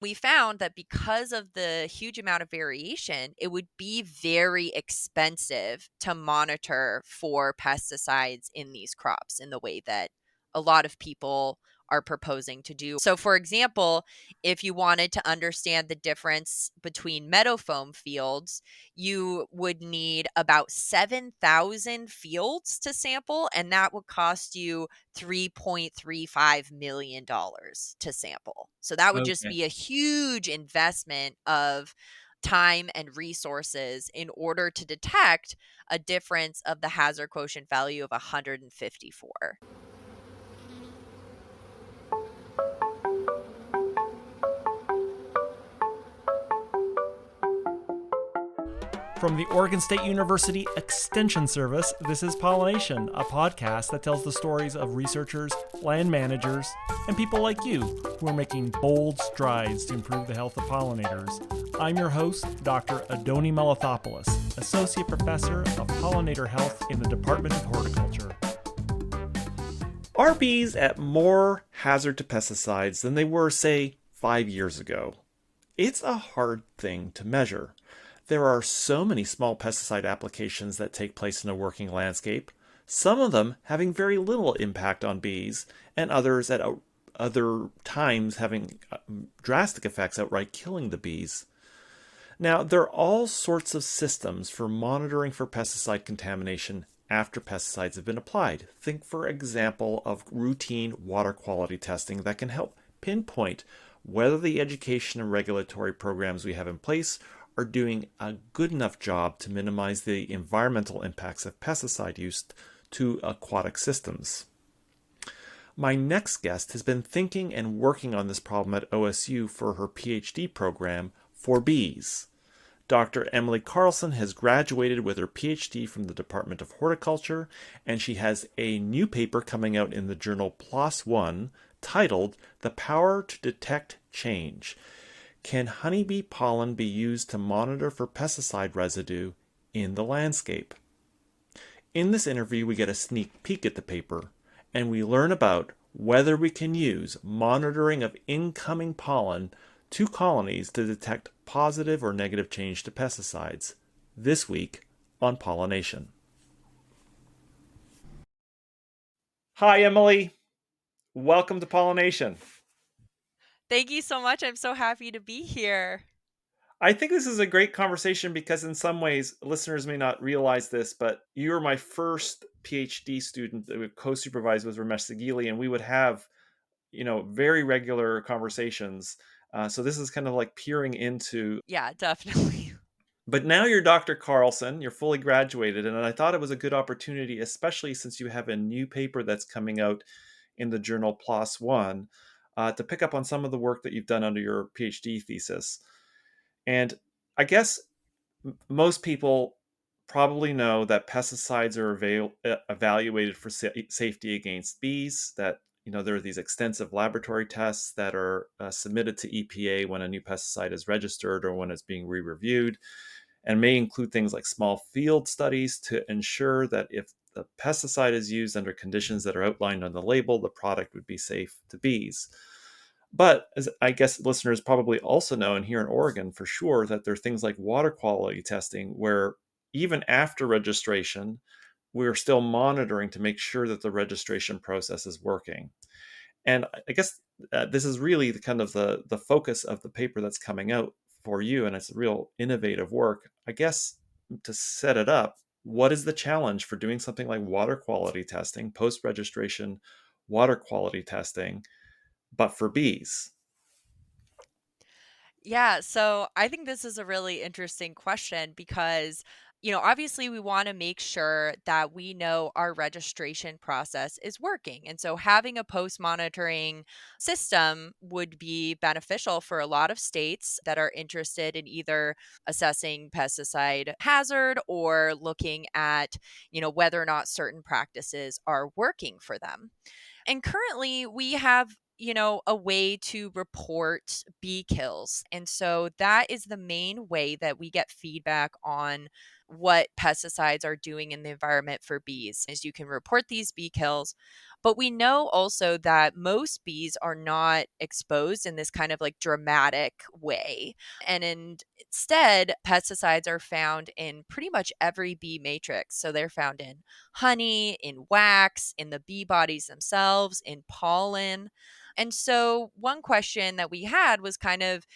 We found that because of the huge amount of variation, it would be very expensive to monitor for pesticides in these crops in the way that a lot of people are proposing to do. So, for example, if you wanted to understand the difference between meadow foam fields, you would need about 7,000 fields to sample, and that would cost you $3.35 million to sample. So that would just Okay. be a huge investment of time and resources in order to detect a difference of the hazard quotient value of 154. From the Oregon State University Extension Service, this is Pollination, a podcast that tells the stories of researchers, land managers, and people like you who are making bold strides to improve the health of pollinators. I'm your host, Dr. Adoni Melathopoulos, Associate Professor of Pollinator Health in the Department of Horticulture. Are bees at more hazard to pesticides than they were, say, 5 years ago? It's a hard thing to measure. There are so many small pesticide applications that take place in a working landscape, some of them having very little impact on bees, and others at other times having drastic effects, outright killing the bees. Now, there are all sorts of systems for monitoring for pesticide contamination after pesticides have been applied. Think, for example, of routine water quality testing that can help pinpoint whether the education and regulatory programs we have in place are doing a good enough job to minimize the environmental impacts of pesticide use to aquatic systems. My next guest has been thinking and working on this problem at OSU for her PhD program for bees. Dr. Emily Carlson has graduated with her PhD from the Department of Horticulture, and she has a new paper coming out in the journal PLOS ONE titled The Power to Detect Change. Can honeybee pollen be used to monitor for pesticide residue in the landscape? In this interview, we get a sneak peek at the paper, and we learn about whether we can use monitoring of incoming pollen to colonies to detect positive or negative change to pesticides. This week on Pollination. Hi, Emily. Welcome to Pollination. Thank you so much. I'm so happy to be here. I think this is a great conversation because in some ways, listeners may not realize this, but you were my first PhD student that we co-supervised with Ramesh Sagili, and we would have, very regular conversations. So this is kind of like peering into. Yeah, definitely. But now you're Dr. Carlson, you're fully graduated, and I thought it was a good opportunity, especially since you have a new paper that's coming out in the journal PLOS ONE, to pick up on some of the work that you've done under your PhD thesis. And I guess most people probably know that pesticides are evaluated for safety against bees, that there are these extensive laboratory tests that are submitted to EPA when a new pesticide is registered or when it's being re-reviewed, and may include things like small field studies to ensure that if the pesticide is used under conditions that are outlined on the label, the product would be safe to bees. But as I guess listeners probably also know, and here in Oregon for sure, that there are things like water quality testing where even after registration, we're still monitoring to make sure that the registration process is working. And I guess this is really the kind of the focus of the paper that's coming out for you, and it's real innovative work. I guess to set it up, what is the challenge for doing something like water quality testing, post-registration water quality testing, but for bees? Yeah, so I think this is a really interesting question because, obviously we want to make sure that we know our registration process is working. And so having a post monitoring system would be beneficial for a lot of states that are interested in either assessing pesticide hazard or looking at, whether or not certain practices are working for them. And currently, we have, a way to report bee kills. And so that is the main way that we get feedback on what pesticides are doing in the environment for bees, is you can report these bee kills. But we know also that most bees are not exposed in this kind of like dramatic way. And instead, pesticides are found in pretty much every bee matrix. So they're found in honey, in wax, in the bee bodies themselves, in pollen. And so, one question that we had was kind of,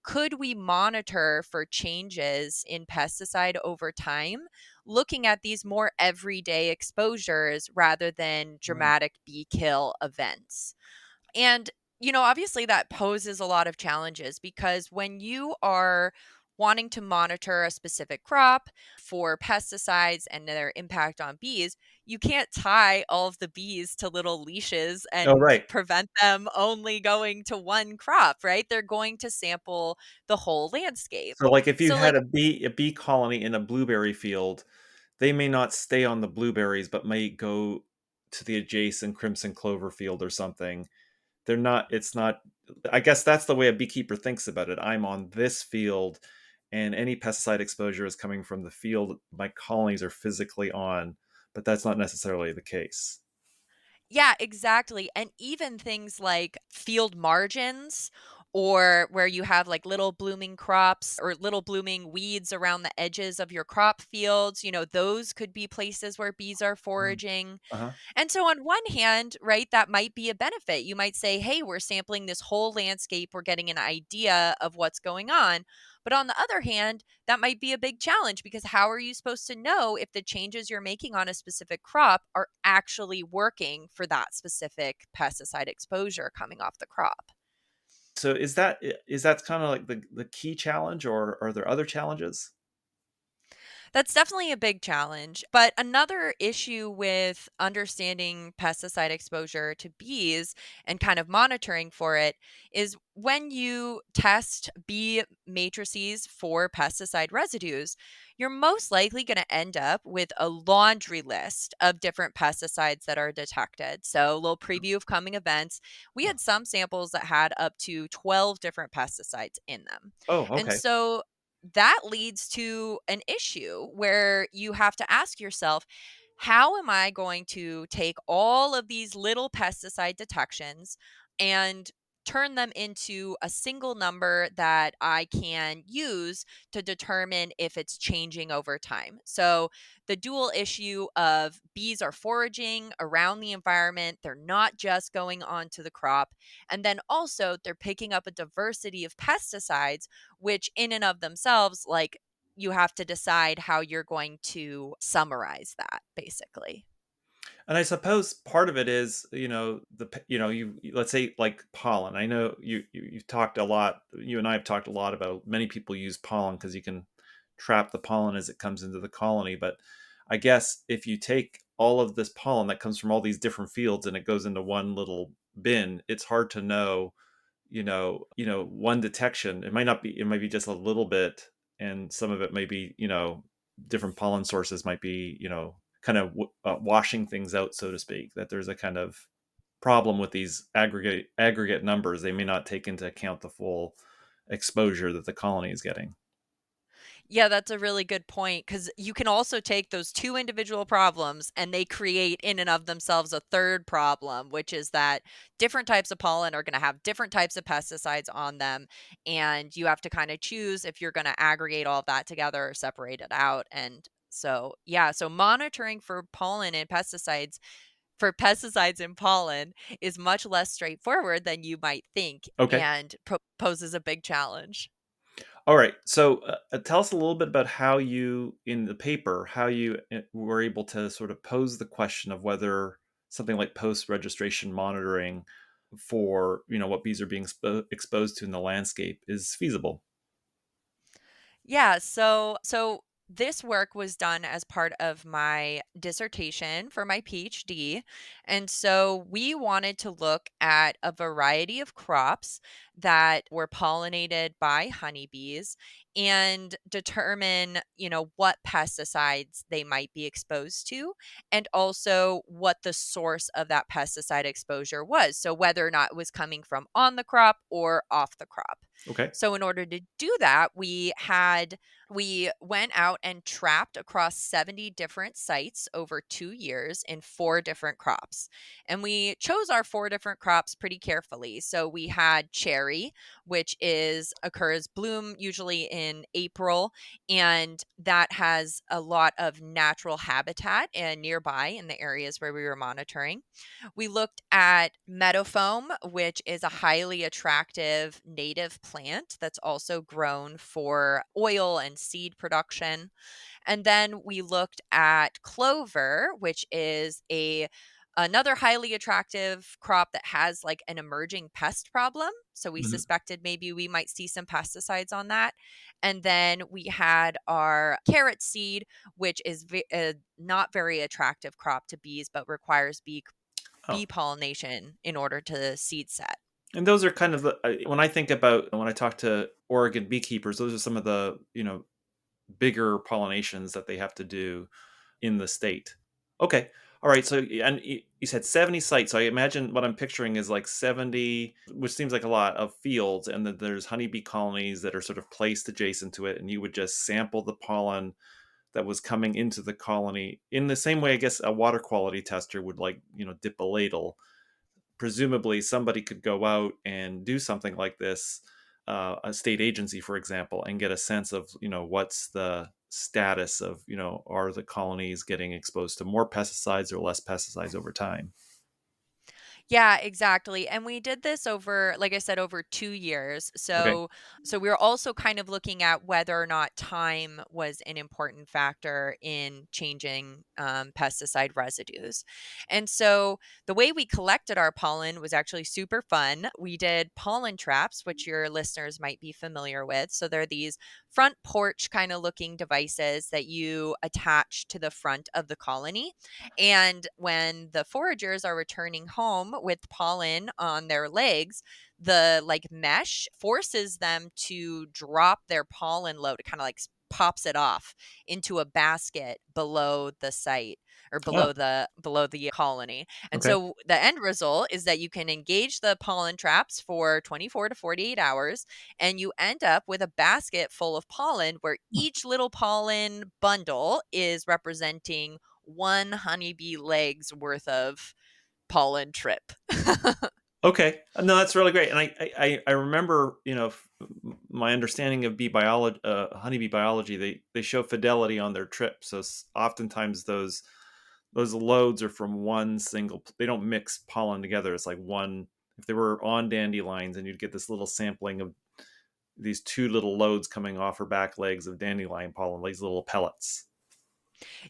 could we monitor for changes in pesticide over time, looking at these more everyday exposures rather than Right. dramatic bee kill events? And, obviously that poses a lot of challenges because when you are wanting to monitor a specific crop for pesticides and their impact on bees, you can't tie all of the bees to little leashes Oh, and right. prevent them only going to one crop, right? They're going to sample the whole landscape. So, like, if you So, had like, a bee colony in a blueberry field, they may not stay on the blueberries, but may go to the adjacent crimson clover field or something. They're not. It's not. I guess that's the way a beekeeper thinks about it. I'm on this field, and any pesticide exposure is coming from the field my colonies are physically on, but that's not necessarily the case. yeah, exactly. And even things like field margins, or where you have like little blooming crops or little blooming weeds around the edges of your crop fields, those could be places where bees are Mm. foraging. Uh-huh. And so, on one hand, right, that might be a benefit. You might say, hey, we're sampling this whole landscape, we're getting an idea of what's going on. But on the other hand, that might be a big challenge because how are you supposed to know if the changes you're making on a specific crop are actually working for that specific pesticide exposure coming off the crop? So is that kind of like the key challenge, or are there other challenges? That's definitely a big challenge. But another issue with understanding pesticide exposure to bees and kind of monitoring for it is when you test bee matrices for pesticide residues, you're most likely going to end up with a laundry list of different pesticides that are detected. So, a little preview of coming events. We had some samples that had up to 12 different pesticides in them. Oh, And okay. so that leads to an issue where you have to ask yourself, how am I going to take all of these little pesticide detections and turn them into a single number that I can use to determine if it's changing over time? So, the dual issue of bees are foraging around the environment, they're not just going onto the crop, and then also they're picking up a diversity of pesticides, which in and of themselves, like, you have to decide how you're going to summarize that basically. And I suppose part of it is, let's say like pollen. I know you've talked a lot. You and I have talked a lot about many people use pollen because you can trap the pollen as it comes into the colony. But I guess if you take all of this pollen that comes from all these different fields and it goes into one little bin, it's hard to know. One detection. It might not be. It might be just a little bit, and some of it may be. Different pollen sources might be. Kind of washing things out, so to speak. That there's a kind of problem with these aggregate numbers. They may not take into account the full exposure that the colony is getting. Yeah, that's a really good point because you can also take those two individual problems and they create in and of themselves a third problem, which is that different types of pollen are going to have different types of pesticides on them. And you have to kind of choose if you're going to aggregate all of that together or separate it out. And so, yeah, so monitoring for pollen and pesticides for pesticides and pollen is much less straightforward than you might think Okay. and poses a big challenge. All right. So tell us a little bit about how you, in the paper, how you were able to sort of pose the question of whether something like post-registration monitoring for what bees are being exposed to in the landscape is feasible. Yeah, so this work was done as part of my dissertation for my PhD. And so we wanted to look at a variety of crops that were pollinated by honeybees and determine, what pesticides they might be exposed to and also what the source of that pesticide exposure was. So whether or not it was coming from on the crop or off the crop. Okay. So in order to do that, we went out and trapped across 70 different sites over 2 years in 4 different crops. And we chose our 4 different crops pretty carefully. So we had cherry, which is occurs bloom usually in April, and that has a lot of natural habitat and nearby in the areas where we were monitoring. We looked at meadowfoam, which is a highly attractive native plant that's also grown for oil and seed production. And then we looked at clover, which is a another highly attractive crop that has like an emerging pest problem. So we Hmm. suspected maybe we might see some pesticides on that. And then we had our carrot seed, which is a not very attractive crop to bees, but requires Oh, bee pollination in order to seed set. and those are kind of the when I think about when I talk to Oregon beekeepers, those are some of the bigger pollinations that they have to do in the state. Okay. All right. So, and you said 70 sites. So I imagine what I'm picturing is like 70, which seems like a lot of fields, and then there's honeybee colonies that are sort of placed adjacent to it, and you would just sample the pollen that was coming into the colony in the same way, I guess, a water quality tester would like, dip a ladle. Presumably somebody could go out and do something like this, a state agency, for example, and get a sense of, what's the status of, are the colonies getting exposed to more pesticides or less pesticides over time? Yeah, exactly. And we did this over, like I said, over 2 years. Okay. So we were also kind of looking at whether or not time was an important factor in changing pesticide residues. And so the way we collected our pollen was actually super fun. We did pollen traps, which your listeners might be familiar with. So they're these front porch kind of looking devices that you attach to the front of the colony. And when the foragers are returning home with pollen on their legs, the like mesh forces them to drop their pollen load. It kind of like pops it off into a basket below the site or Oh, below the colony. And okay. so the end result is that you can engage the pollen traps for 24 to 48 hours, and you end up with a basket full of pollen where each little pollen bundle is representing one honeybee leg's worth of pollen trip. Okay. No, that's really great. And I remember, my understanding of bee biology, honeybee biology, they show fidelity on their trip. So oftentimes those loads are from one single, they don't mix pollen together. It's like one, if they were on dandelions, and you'd get this little sampling of these two little loads coming off her back legs of dandelion pollen, these little pellets.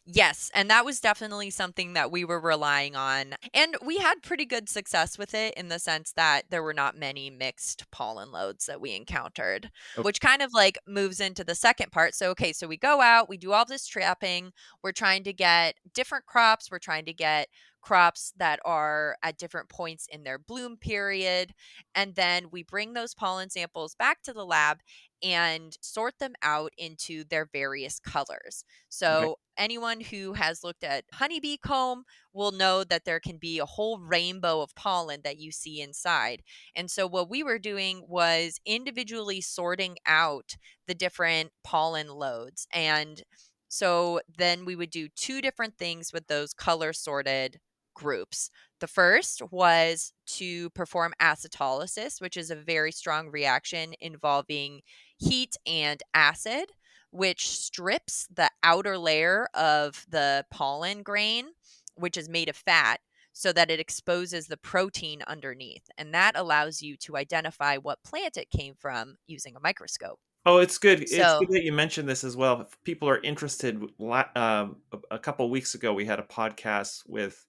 Yes, and that was definitely something that we were relying on. And we had pretty good success with it in the sense that there were not many mixed pollen loads that we encountered, Okay. which kind of like moves into the second part. So, okay, so we go out, we do all this trapping, we're trying to get different crops, we're trying to get crops that are at different points in their bloom period. And then we bring those pollen samples back to the lab and sort them out into their various colors. Okay. So, anyone who has looked at honeybee comb will know that there can be a whole rainbow of pollen that you see inside. And so, what we were doing was individually sorting out the different pollen loads. And so, then we would do 2 different things with those color sorted groups. The first was to perform acetolysis, which is a very strong reaction involving heat and acid, which strips the outer layer of the pollen grain, which is made of fat, so that it exposes the protein underneath. And that allows you to identify what plant it came from using a microscope. Oh, it's good. It's So, good that you mentioned this as well. If people are interested, a couple weeks ago, we had a podcast with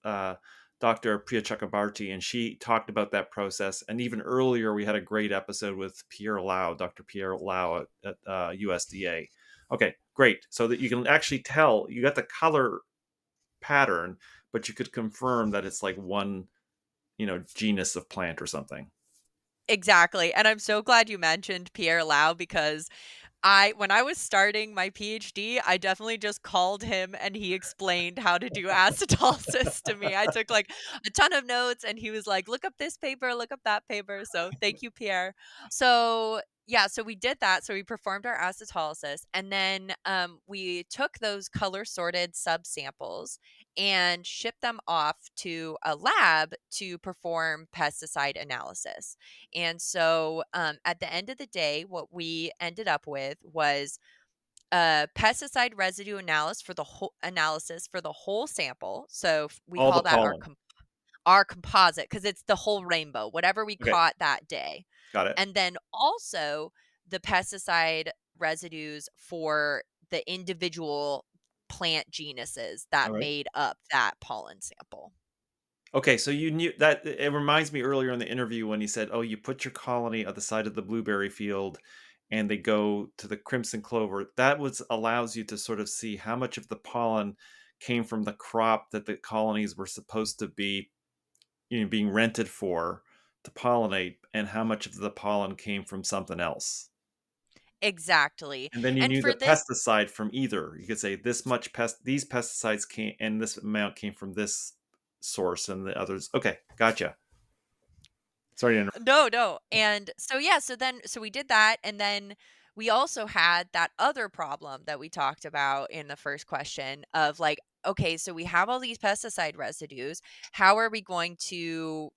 Dr. Priya Chakrabarty, and she talked about that process. And even earlier, we had a great episode with Pierre Lau, Dr. Pierre Lau at USDA. Okay, great. So that you can actually tell, you got the color pattern, but you could confirm that it's like one, genus of plant or something. exactly. And I'm so glad you mentioned Pierre Lau because When I was starting my PhD, I definitely just called him and he explained how to do acetolysis to me. I took like a ton of notes and he was like, "Look up this paper, look up that paper." So, thank you, Pierre. So, yeah, so we did that. So we performed our acetolysis, and then we took those color sorted subsamples and shipped them off to a lab to perform pesticide analysis. And so at the end of the day, what we ended up with was a pesticide residue analysis for the whole sample. So we All the call that pollen. our composite, because it's the whole rainbow, whatever we Okay, caught that day. got it. And then also the pesticide residues for the individual plant genuses All that right. made up that pollen sample. Okay, so you knew that it reminds me earlier in the interview when you said, "Oh, you put your colony at the side of the blueberry field and they go to the crimson clover." That was allows you to sort of see how much of the pollen came from the crop that the colonies were supposed to be, being rented for to pollinate, and how much of the pollen came from something else. Exactly. And then you And knew for the this pesticide from either. You could say this much these pesticides came and this amount came from this source and the others. Okay, gotcha. Sorry to interrupt. No, no. And so yeah, so we did that, and then we also had that other problem that we talked about in the first question of like, okay, so we have all these pesticide residues. How are we going to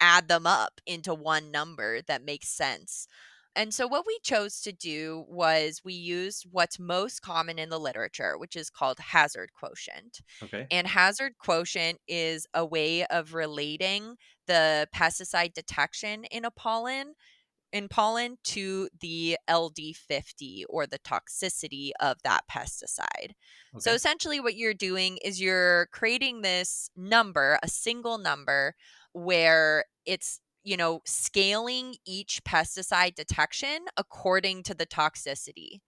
add them up into one number that makes sense? And so what we chose to do was we used what's most common in the literature, which is called hazard quotient. Okay. And hazard quotient is a way of relating the pesticide detection in pollen to the LD50, or the toxicity of that pesticide. So Okay. essentially, what you're doing is you're creating this number, a single number, where it's, scaling each pesticide detection according to the toxicity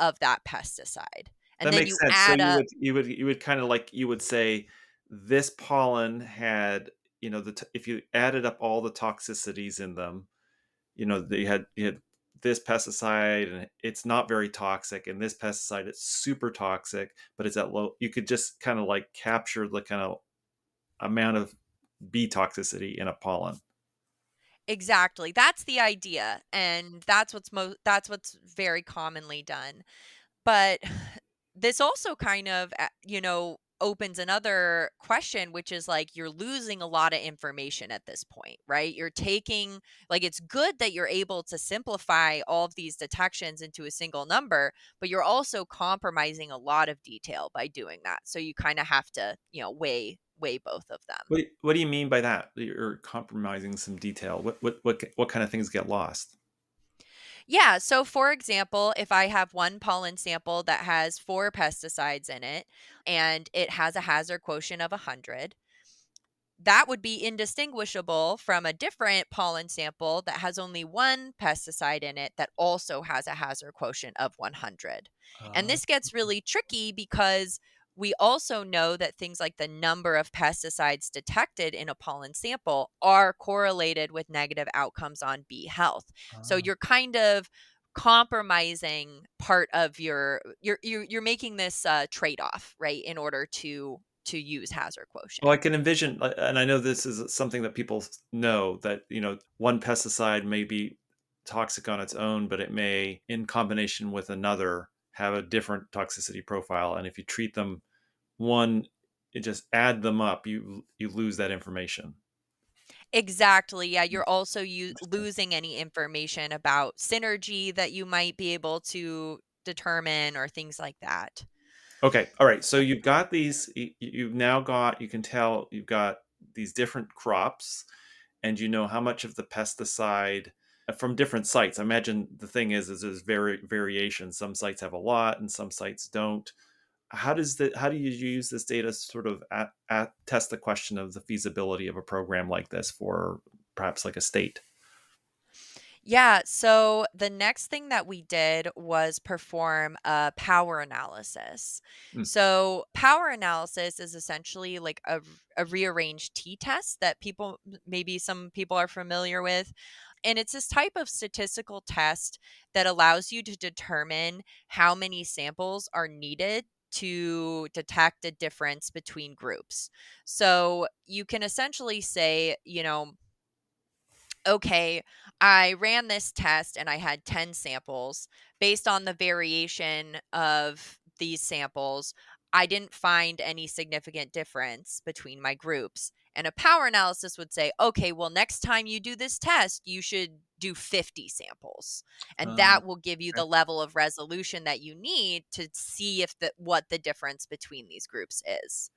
of that pesticide. And That then makes you sense. So add up. you would kind of like you would say this pollen had, if you added up all the toxicities in them, you had this pesticide and it's not very toxic, and this pesticide it's super toxic, but it's at low. You could just kind of like capture the kind of amount of bee toxicity in a pollen. Exactly. That's the idea. And that's what's very commonly done. But this also kind of, opens another question, which is like you're losing a lot of information at this point, right? You're taking, like, it's good that you're able to simplify all of these detections into a single number, but you're also compromising a lot of detail by doing that. So you kind of have to, weigh both of them. What do you mean by that? You're compromising some detail. What kind of things get lost? Yeah. So, for example, if I have one pollen sample that has four pesticides in it and it has a hazard quotient of 100, that would be indistinguishable from a different pollen sample that has only one pesticide in it that also has a hazard quotient of 100. And Uh, this gets really tricky because we also know that things like the number of pesticides detected in a pollen sample are correlated with negative outcomes on bee health. So uh, you're kind of compromising part of you're making this trade-off, right, in order to use hazard well, quotient. I can envision, and I know this is something that people know that one pesticide may be toxic on its own, but it may, in combination with another, have a different toxicity profile. And if you treat them one, you just add them up, you lose that information. Exactly. Yeah, you're also Interesting. losing any information about synergy that you might be able to determine or things like that. Okay, all right. So you've got these. You've now got. You can tell you've got these different crops, and you know how much of the pesticide from different sites. I imagine the thing is there's variation. Some sites have a lot, and some sites don't. How do you use this data to sort of test the question of the feasibility of a program like this for perhaps like a state? Yeah, so the next thing that we did was perform a power analysis. Mm, So, power analysis is essentially like a rearranged t test that maybe some people are familiar with. And it's this type of statistical test that allows you to determine how many samples are needed to detect a difference between groups. So you can essentially say, okay, I ran this test and I had 10 samples. Based on the variation of these samples, I didn't find any significant difference between my groups. And a power analysis would say, okay, well, next time you do this test, you should do 50 samples. And Uh, that will give you okay. the level of resolution that you need to see if what the difference between these groups is.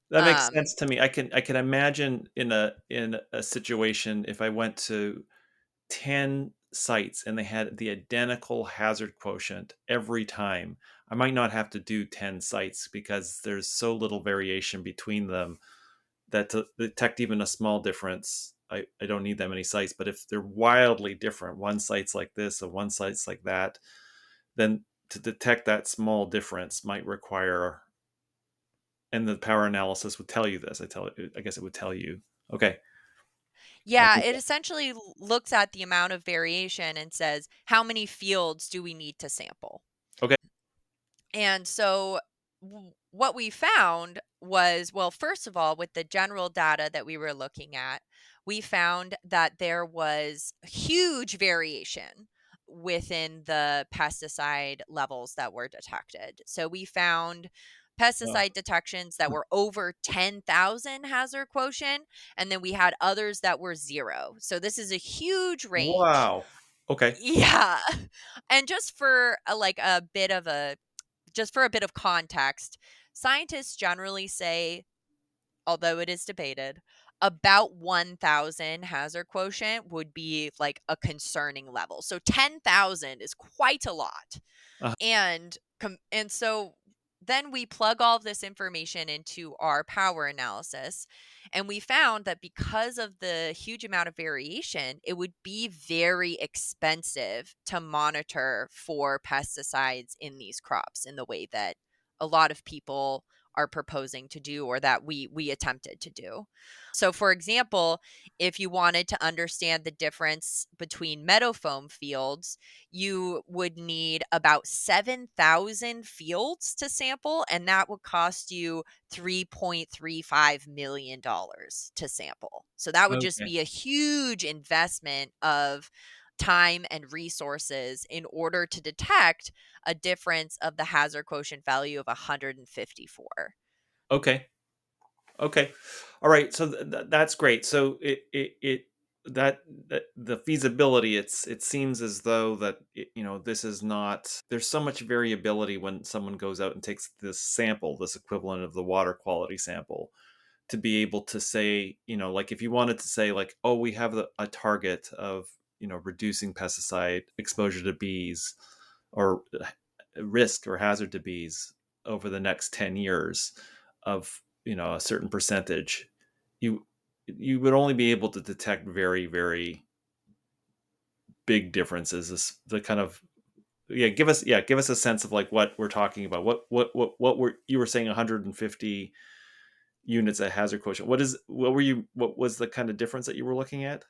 That makes Um, sense to me. I can imagine in a situation if I went to 10 sites and they had the identical hazard quotient every time. I might not have to do 10 sites because there's so little variation between them that to detect even a small difference, I don't need that many sites. But if they're wildly different, one site's like this and one site's like that, then to detect that small difference might require, and the power analysis would tell you this. I guess it would tell you, okay, I Yeah, think, it essentially looks at the amount of variation and says, how many fields do we need to sample? okay, And so what we found was, well, first of all, with the general data that we were looking at, we found that there was huge variation within the pesticide levels that were detected. So we found uh, pesticide detections that were over 10,000 hazard quotient, and then we had others that were 0. So this is a huge range. wow, okay, Yeah. And just for a bit of context, scientists generally say, although it is debated, about 1,000 hazard quotient would be like a concerning level. So 10,000 is quite a lot. uh, And so then we plug all of this information into our power analysis, and we found that because of the huge amount of variation, it would be very expensive to monitor for pesticides in these crops in the way that a lot of people are proposing to do, or that we attempted to do. So for example, if you wanted to understand the difference between meadow foam fields, you would need about 7,000 fields to sample, and that would cost you $3.35 million to sample. So that would just okay, be a huge investment of time and resources in order to detect a difference of the hazard quotient value of 154. okay. Okay. All right. So that's great. So that the feasibility, it seems as though that this is not, there's so much variability when someone goes out and takes this sample, this equivalent of the water quality sample, to be able to say, like if you wanted to say like, oh, we have a target of, reducing pesticide exposure to bees, or risk or hazard to bees over the next 10 years of, a certain percentage, you you would only be able to detect very, very big differences. The kind of, give us a sense of like what we're talking about. What were you were saying 150 units at hazard quotient. What was the kind of difference that you were looking at?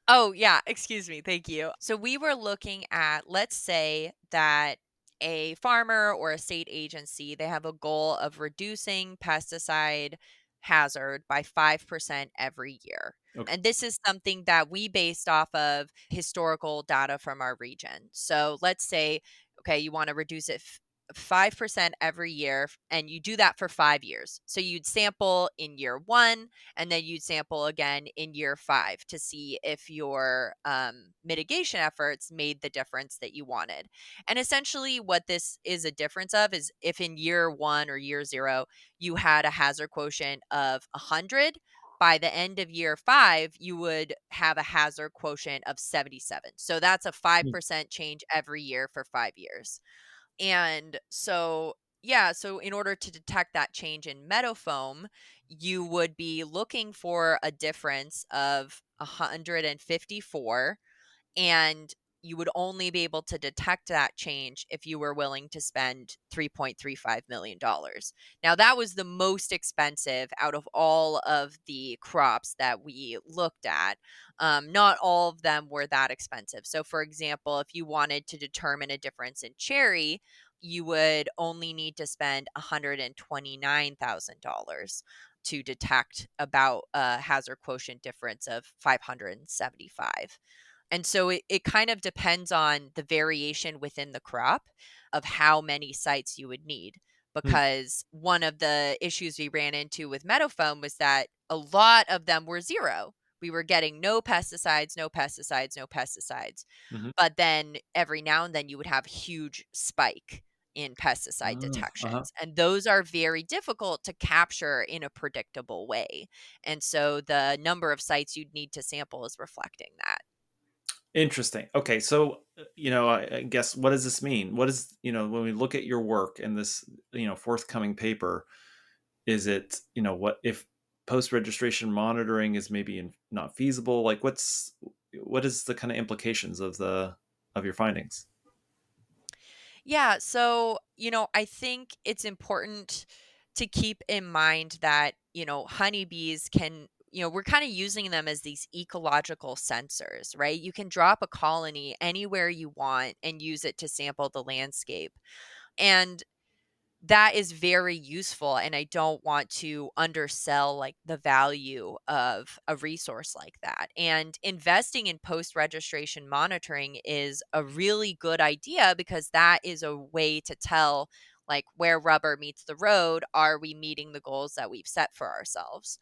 Oh, yeah, excuse me, thank you. So we were looking at, let's say that a farmer or a state agency, they have a goal of reducing pesticide hazard by 5% every year. Okay. And this is something that we based off of historical data from our region. So let's say, okay, you want to reduce it 5% every year, and you do that for 5 years. So you'd sample in year 1, and then you'd sample again in year 5 to see if your mitigation efforts made the difference that you wanted. And essentially, what this is a difference of is if in year 1 or year 0 you had a hazard quotient of 100. By the end of year 5, you would have a hazard quotient of 77. So that's a Hmm. 5% change every year for 5 years. And so, yeah, so in order to detect that change in meadow foam, you would be looking for a difference of 154. And you would only be able to detect that change if you were willing to spend $3.35 million. Now, that was the most expensive out of all of the crops that we looked at. Not all of them were that expensive. So, for example, if you wanted to determine a difference in cherry, you would only need to spend $129,000 to detect about a hazard quotient difference of 575. And so it kind of depends on the variation within the crop of how many sites you would need. Hmm. Because one of the issues we ran into with meadowfoam was that a lot of them were zero. We were getting no pesticides, no pesticides, no pesticides. Mhm. But then every now and then you would have a huge spike in pesticide Oh, uh-huh. detections. And those are very difficult to capture in a predictable way. And so the number of sites you'd need to sample is reflecting that. Interesting. Okay, so I guess what does this mean? What is when we look at your work and this forthcoming paper, is it what if post registration monitoring is maybe not feasible? Like, what is the kind of implications of your findings? Yeah, so, I think it's important to keep in mind that, honeybees can, we're kind of using them as these ecological sensors, right? You can drop a colony anywhere you want and use it to sample the landscape. And that is very useful, and I don't want to undersell like the value of a resource like that. And investing in post-registration monitoring is a really good idea because that is a way to tell like where rubber meets the road. Are we meeting the goals that we've set for ourselves?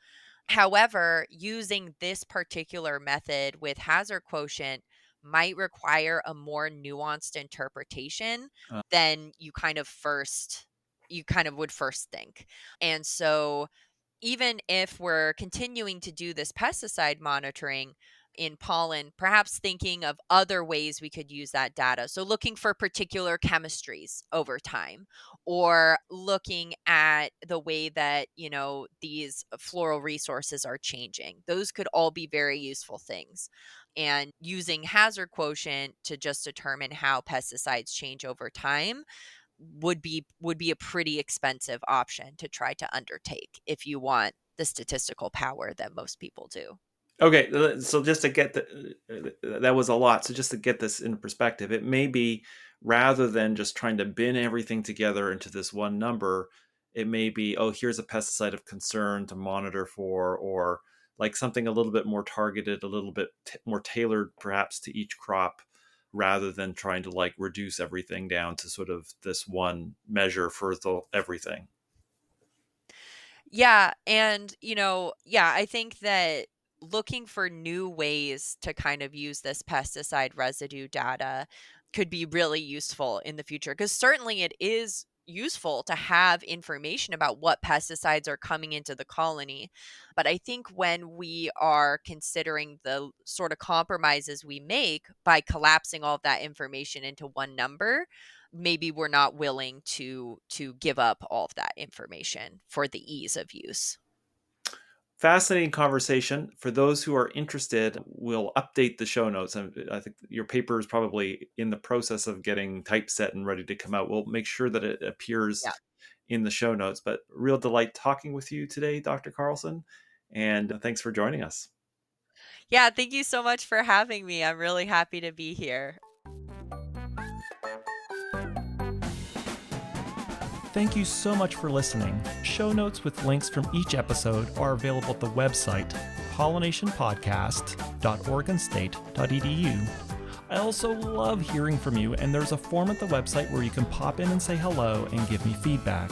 However, using this particular method with hazard quotient might require a more nuanced interpretation Uh, than you kind of would first think. And so even if we're continuing to do this pesticide monitoring in pollen, perhaps thinking of other ways we could use that data. So, looking for particular chemistries over time, or looking at the way that, these floral resources are changing. Those could all be very useful things. And using hazard quotient to just determine how pesticides change over time would be a pretty expensive option to try to undertake if you want the statistical power that most people do. Okay, so just to get that was a lot. So just to get this in perspective, it may be rather than just trying to bin everything together into this one number, it may be, oh, here's a pesticide of concern to monitor for, or like something a little bit more targeted, a little bit more tailored perhaps to each crop, rather than trying to like reduce everything down to sort of this one measure for everything. Yeah, and I think that looking for new ways to kind of use this pesticide residue data could be really useful in the future, because certainly it is useful to have information about what pesticides are coming into the colony. But I think when we are considering the sort of compromises we make by collapsing all of that information into one number, maybe we're not willing to give up all of that information for the ease of use. Fascinating conversation. For those who are interested, we'll update the show notes. I think your paper is probably in the process of getting typeset and ready to come out. We'll make sure that it appears Yeah. in the show notes. But real delight talking with you today, Dr. Carlson. And thanks for joining us. Yeah, thank you so much for having me. I'm really happy to be here. Thank you so much for listening. Show notes with links from each episode are available at the website pollinationpodcast.oregonstate.edu. I also love hearing from you, and there's a form at the website where you can pop in and say hello and give me feedback.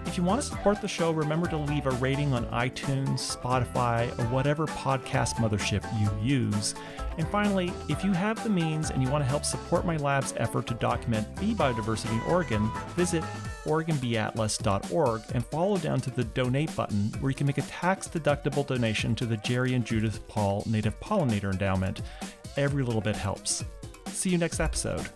If you want to support the show, remember to leave a rating on iTunes, Spotify, or whatever podcast mothership you use. And finally, if you have the means and you want to help support my lab's effort to document bee biodiversity in Oregon, visit OregonBeeAtlas.org and follow down to the donate button, where you can make a tax-deductible donation to the Jerry and Judith Paul Native Pollinator Endowment. Every little bit helps. See you next episode.